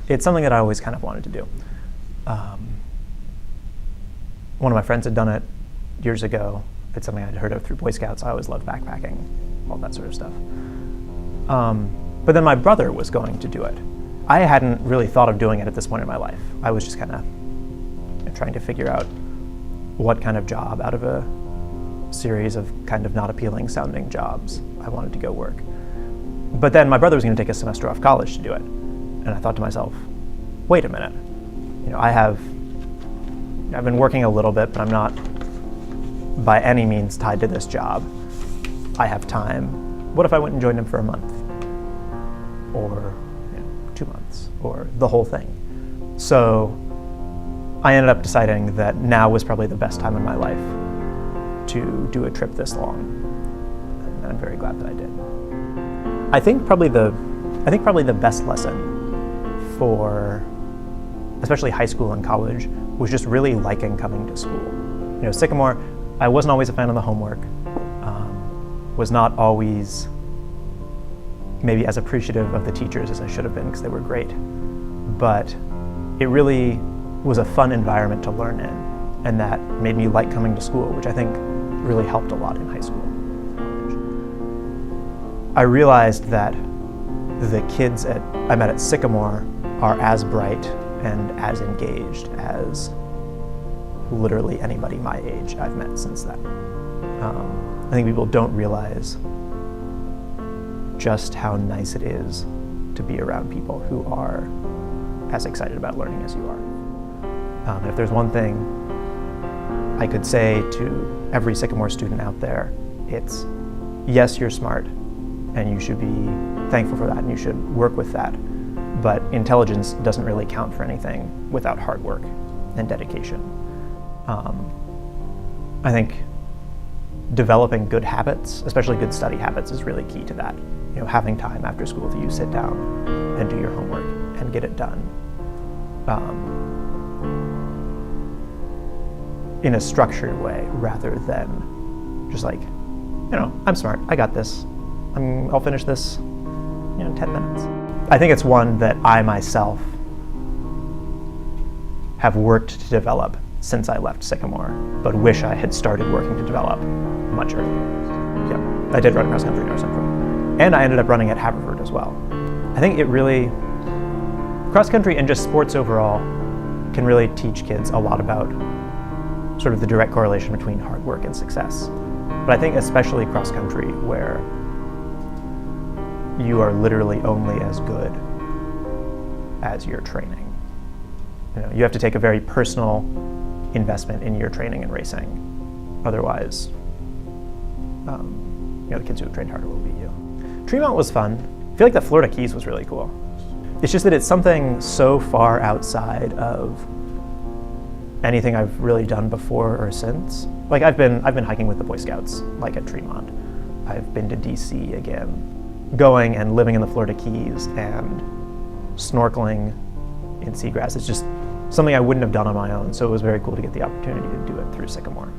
it's something that I always kind of wanted to do. One of my friends had done it years ago. It's something I'd heard of through Boy Scouts. I always loved backpacking, all that sort of stuff. But then my brother was going to do it. I hadn't really thought of doing it at this point in my life. I was just kind of trying to figure out what kind of job out of a series of kind of not appealing sounding jobs I wanted to go work. But then my brother was going to take a semester off college to do it. And I thought to myself, wait a minute. I've been working a little bit, but I'm not by any means tied to this job. I have time. What if I went and joined him for a month? Or 2 months? Or the whole thing? So I ended up deciding that now was probably the best time in my life to do a trip this long. And I'm very glad that I did. I think probably the best lesson for especially high school and college was just really liking coming to school. Sycamore, I wasn't always a fan of the homework, was not always maybe as appreciative of the teachers as I should have been because they were great, but it really was a fun environment to learn in, and that made me like coming to school, which I think really helped a lot in high school. I realized that the kids I met at Sycamore are as bright and as engaged as literally anybody my age I've met since then. I think people don't realize just how nice it is to be around people who are as excited about learning as you are. And if there's one thing I could say to every Sycamore student out there, it's yes, you're smart, and you should be thankful for that, and you should work with that. But intelligence doesn't really count for anything without hard work and dedication. I think developing good habits, especially good study habits, is really key to that. Having time after school that you sit down and do your homework and get it done in a structured way rather than just like, I'm smart, I got this, I'll finish this in 10 minutes. I think it's one that I myself have worked to develop since I left Sycamore, but wish I had started working to develop much earlier. Yeah, I did run cross country North Central, and I ended up running at Haverford as well. I think it really, cross country and just sports overall can really teach kids a lot about sort of the direct correlation between hard work and success. But I think especially cross country, where you are literally only as good as your training. You have to take a very personal investment in your training and racing. Otherwise, the kids who have trained harder will beat you. Tremont was fun. I feel like that Florida Keys was really cool. It's just that it's something so far outside of anything I've really done before or since. Like I've been hiking with the Boy Scouts, like at Tremont. I've been to DC again. Going and living in the Florida Keys and snorkeling in seagrass is just something I wouldn't have done on my own, so it was very cool to get the opportunity to do it through Sycamore.